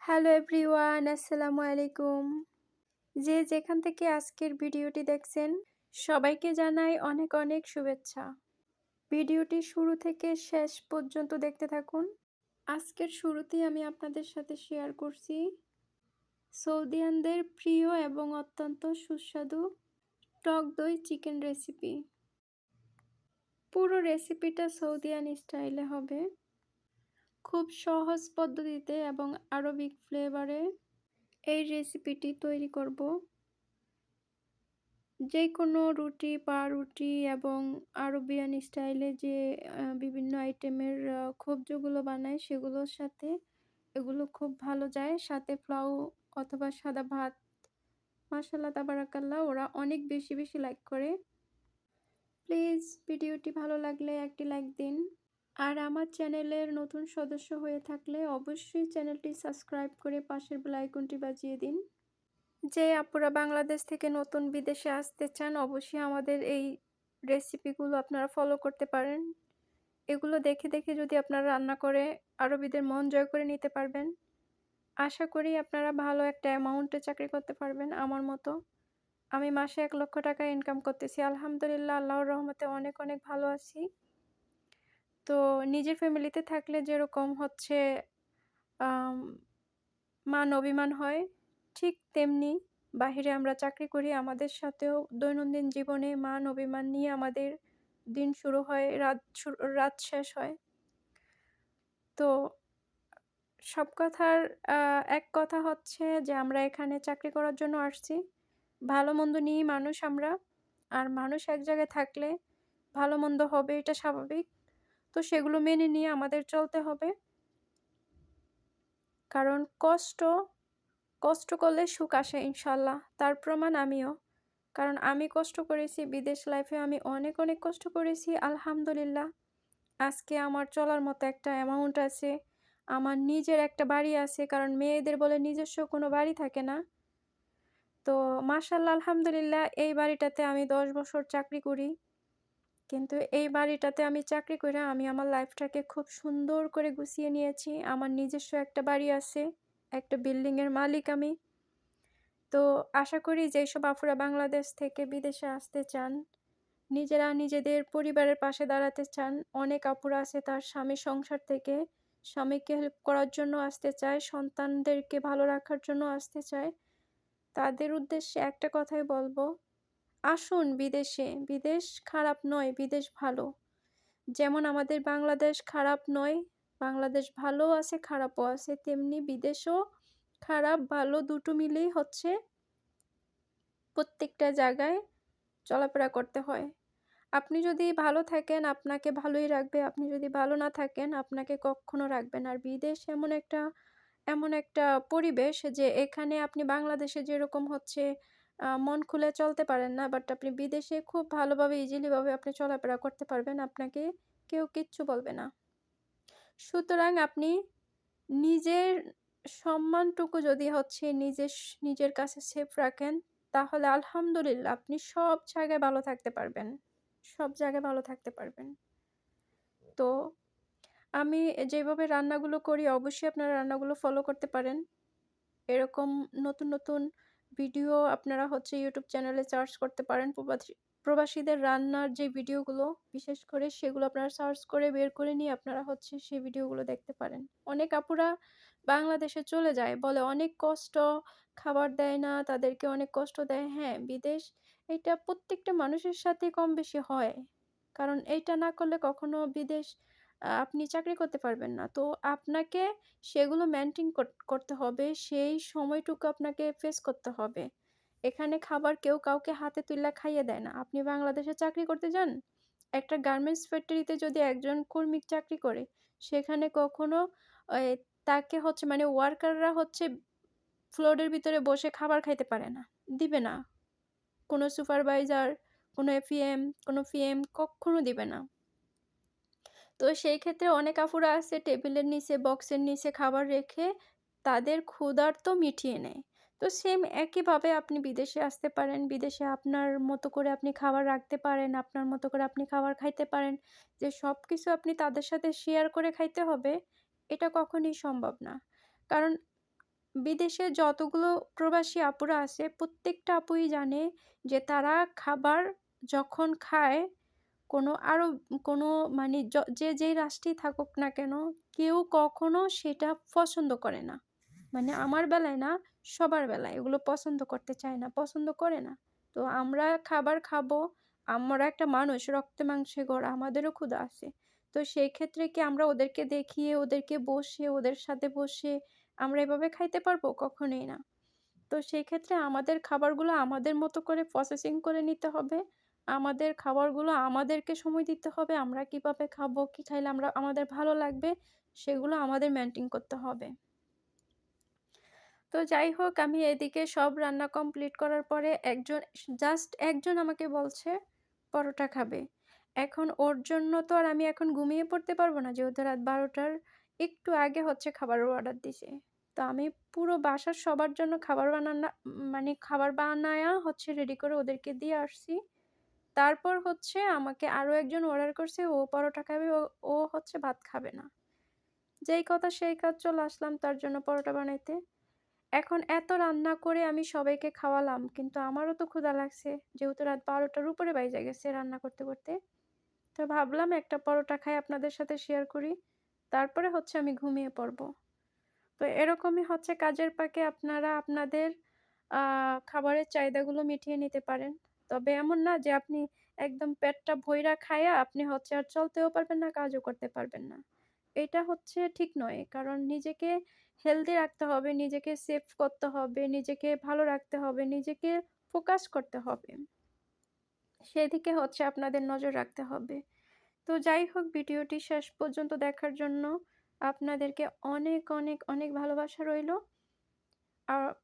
Hello everyone, আসসালামু আলাইকুম। যে যেখান থেকে আজকের ভিডিওটি দেখছেন, সবাইকে জানাই অনেক অনেক শুভেচ্ছা। ভিডিওটি শুরু থেকে শেষ পর্যন্ত দেখতে থাকুন। আজকের শুরুতেই আমি আপনাদের সাথে শেয়ার করছি সৌদিয়ানদের প্রিয় এবং অত্যন্ত সুস্বাদু টক দই চিকেন রেসিপি। পুরো রেসিপিটা সৌদিয়ান স্টাইলে হবে, খুব সহজ পদ্ধতিতে এবং আরবিক ফ্লেভারে এই রেসিপিটি তৈরি করব। যে কোনো রুটি, পাউরুটি এবং আরবিয়ান স্টাইলে যে বিভিন্ন আইটেমের খোবজগুলো বানায় সেগুলোর সাথে এগুলো খুব ভালো যায়। সাথে পোলাও অথবা সাদা ভাত, মাশাআল্লাহ তাবারাকাল্লাহ, ওরা অনেক বেশি বেশি লাইক করে। প্লিজ ভিডিওটি ভালো লাগলে একটি লাইক দিন। আর আমার চ্যানেলের নতুন সদস্য হয়ে থাকলে অবশ্যই চ্যানেলটি সাবস্ক্রাইব করে পাশের বেল আইকনটি বাজিয়ে দিন। যে আপুরা বাংলাদেশ থেকে নতুন বিদেশে আসতে চান, অবশ্যই আমাদের এই রেসিপিগুলো আপনারা ফলো করতে পারেন। এগুলো দেখে দেখে যদি আপনারা রান্না করে আরবিদের মন জয় করে নিতে পারবেন, আশা করি আপনারা ভালো একটা অ্যামাউন্টে চাকরি করতে পারবেন আমার মতো। আমি মাসে ১,০০,০০০ টাকা ইনকাম করতেছি। আলহামদুলিল্লাহ, আল্লাহর রহমতে অনেক অনেক ভালো আছি। তো নিজের ফ্যামিলিতে থাকলে যেরকম হচ্ছে আম মান অভিমান হয়, ঠিক তেমনি বাহিরে আমরা চাকরি করি, আমাদের সাথেও দৈনন্দিন জীবনে মান অভিমান নিয়ে আমাদের দিন শুরু হয়, রাত শেষ হয়। তো সব কথার আ এক কথা হচ্ছে যে আমরা এখানে চাকরি করার জন্য আসছি। ভালো-মন্দ নিয়েই মানুষ আমরা। আর মানুষ এক জায়গায় থাকলে ভালো-মন্দ হবে, এটা স্বাভাবিক। তো সেগুলো মেনে নিয়ে আমাদের চলতে হবে। কারণ কষ্ট করলে সুখ আসে ইনশাআল্লাহ। তার প্রমাণ আমিও। কারণ আমি কষ্ট করেছি, বিদেশ লাইফে আমি অনেক অনেক কষ্ট করেছি। আলহামদুলিল্লাহ, আজকে আমার চলার মতো একটা অ্যামাউন্ট আছে। আমার নিজের একটা বাড়ি আছে, কারণ মেয়েদের বলে নিজস্ব কোনো বাড়ি থাকে না। তো মাশাআল্লাহ, আলহামদুলিল্লাহ, এই বাড়িটাতে আমি ১০ বছর চাকরি করি। কিন্তু এই বাড়িটাতে আমি চাকরি কইরা আমি আমার লাইফটাকে খুব সুন্দর করে গুছিয়ে নিয়েছি। আমার নিজস্ব একটা বাড়ি আছে। একটা বিল্ডিংয়ের মালিক আমি। তো আশা করি যেসব আপুরা বাংলাদেশ থেকে বিদেশে আসতে চান, নিজেরা নিজেদের পরিবারের পাশে দাঁড়াতে চান, অনেক আপুরা আছে তার স্বামীর সংসার থেকে স্বামীকে হেল্প করার জন্য আসতে চায়, সন্তানদেরকে ভালো রাখার জন্য আসতে চায়। তাদের উদ্দেশ্যে একটা কথাই বলব, আসুন বিদেশে। বিদেশ খারাপ নয়, বিদেশ ভালো। যেমন আমাদের বাংলাদেশ খারাপ নয়, বাংলাদেশ ভালোও আছে, খারাপও আছে, তেমনি বিদেশও খারাপ ভালো দুটো মিলেই হচ্ছে প্রত্যেকটা জায়গায় চলাফেরা করতে হয়। আপনি যদি ভালো থাকেন, আপনাকে ভালোই রাখবে। আপনি যদি ভালো না থাকেন, আপনাকে কক্ষনো রাখবে না। আর বিদেশ এমন একটা পরিবেশ যে এখানে আপনি বাংলাদেশে যেরকম হচ্ছে মন খুলে চলতে পারেন না, বাট আপনি বিদেশে খুব ভালোভাবে ইজিলি ভাবে আপনি চলাফেরা করতে পারবেন। আপনাকে কেউ কিচ্ছু বলবে না। সুতরাং আপনি নিজের সম্মানটুকু যদি হচ্ছে নিজের কাছে সেফ রাখেন, তাহলে আলহামদুলিল্লাহ আপনি সব জায়গায় ভালো থাকতে পারবেন। সব জায়গায় ভালো থাকতে পারবেন। তো আমি যেভাবে রান্নাগুলো করি অবশ্যই আপনারা রান্নাগুলো ফলো করতে পারেন। এরকম নতুন নতুন ভিডিও আপনারা হচ্ছে YouTube চ্যানেলে সার্চ করতে পারেন। প্রবাসীদের রান্নার যে ভিডিওগুলো বিশেষ করে সেগুলো আপনারা সার্চ করে বের করে নিয়ে আপনারা হচ্ছে সেই ভিডিওগুলো দেখতে পারেন। অনেক আপুরা বাংলাদেশে চলে যায়। বলে অনেক কষ্ট, খাবার দেয় না, তাদেরকে অনেক কষ্ট দেয়। হ্যাঁ, বিদেশ এটা প্রত্যেকটা মানুষের সাথে কম বেশি হয়। কারণ এইটা না করলে কখনো বিদেশ আপনি চাকরি করতে পারবেন না। তো আপনাকে সেগুলো মেইনটেইন করতে হবে। সেই সময়টুকু আপনাকে ফেস করতে হবে। এখানে খাবার কেউ কাউকে হাতে তুইলা খাইয়ে দেয় না। আপনি বাংলাদেশে চাকরি করতে যান, একটা গার্মেন্টস ফ্যাক্টরিতে যদি একজন কর্মী চাকরি করে, সেখানে কখনো এ তাকে হচ্ছে মানে ওয়ার্কাররা হচ্ছে ফ্লোরের ভিতরে বসে খাবার খাইতে পারে না। দিবে না। কোনো সুপারভাইজার, কোনো এফিএম, কোনো পিএম কক্ষনো দিবে না। তো সেই ক্ষেত্রে অনেক আপুরা আছে টেবিলের নিচে, বক্সের নিচে খাবার রেখে তাদের ক্ষুধার্ত মিটিয়ে নেয়। তো সেম একইভাবে আপনি বিদেশে আসতে পারেন। বিদেশে আপনার মতো করে আপনি খাবার রাখতে পারেন, আপনার মতো করে আপনি খাবার খাইতে পারেন। যে সবকিছু আপনি তাদের সাথে শেয়ার করে খাইতে হবে, এটা কখনই সম্ভব না। কারণ বিদেশে যতগুলো প্রবাসী আপুরা আছে প্রত্যেকটা আপুই জানে যে তারা খাবার যখন খায় কোনো মানে যে যেই রাষ্ট্রেই থাকুক না কেন, কেউ কখনো সেটা পছন্দ করে না। মানে আমার বেলায় না, সবার বেলায় এগুলো পছন্দ করতে চায় না, পছন্দ করে না। তো আমরা খাবার খাবো, আমরা একটা মানুষ রক্তে মাংসে গড়া, আমাদেরও ক্ষুধা আছে। তো সেই ক্ষেত্রে কি আমরা ওদেরকে দেখিয়ে, ওদেরকে বসে, ওদের সাথে বসে আমরা এভাবে খাইতে পারবো? কখনোই না। তো সেই ক্ষেত্রে আমাদের খাবারগুলো আমাদের মতো করে প্রসেসিং করে নিতে হবে। আমাদের খাবারগুলো আমাদেরকে সময় দিতে হবে। আমরা কিভাবে খাবো, কি খাইলে আমাদের ভালো লাগবে, সেগুলো আমাদের মেইনটেইন করতে হবে। তো যাই হোক, আমি এদিকে সব রান্না কমপ্লিট করার পরে জাস্ট একজন আমাকে বলছে পরোটা খাবে। এখন ওর জন্য তো আর আমি এখন ঘুমিয়ে পড়তে পারব না, যেহেতু রাত ১২টার একটু আগে হচ্ছে খাবারের অর্ডার দিছে। তো আমি পুরো বাসার সবার জন্য মানে খাবার বানায়া হচ্ছে রেডি করে ওদেরকে দিয়ে আসছি। তারপর হচ্ছে আমাকে আরো একজন অর্ডার করছে, ও পরোটা খাবে, ও হচ্ছে ভাত খাবে না। যেই কথা সেই কাজ, চলে আসলাম তার জন্য পরোটা বানাইতে। এখন এত রান্না করে আমি সবাইকে খাওয়ালাম, কিন্তু আমারও তো ক্ষুধা লাগছে। যেহেতু রাত ১২টার উপরে বাইজা গেছে রান্না করতে, করতে। তো ভাবলাম একটা পরোটা খাই আপনাদের সাথে শেয়ার করি। তারপরে হচ্ছে আমি ঘুমিয়ে পড়বো। তো এরকমই হচ্ছে কাজের ফাঁকে আপনারা আপনাদের খাবারের চাহিদাগুলো মিটিয়ে নিতে পারেন। তবে এমন না যে আপনি একদম পেটটা ভইরা খাইয়া আপনি হচ্ছে আর চলতেও পারবেন না, কাজও করতে পারবেন না। এটা হচ্ছে ঠিক নয়। কারণ নিজেকে হেলথি রাখতে হবে, নিজেকে সেভ করতে হবে, নিজেকে ভালো রাখতে হবে, নিজেকে ফোকাস করতে হবে। সেদিকে হচ্ছে আপনাদের নজর রাখতে হবে। তো যাই হোক, ভিডিওটি শেষ পর্যন্ত দেখার জন্য আপনাদেরকে অনেক, অনেক, অনেক ভালোবাসা রইলো।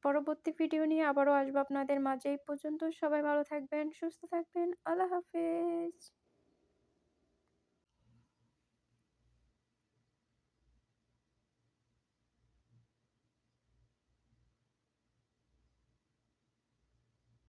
পরবর্তী ভিডিও নিয়ে আবারও আসবো আপনাদের মাঝে। এই পর্যন্ত সবাই ভালো থাকবেন, সুস্থ থাকবেন। আল্লাহ হাফেজ।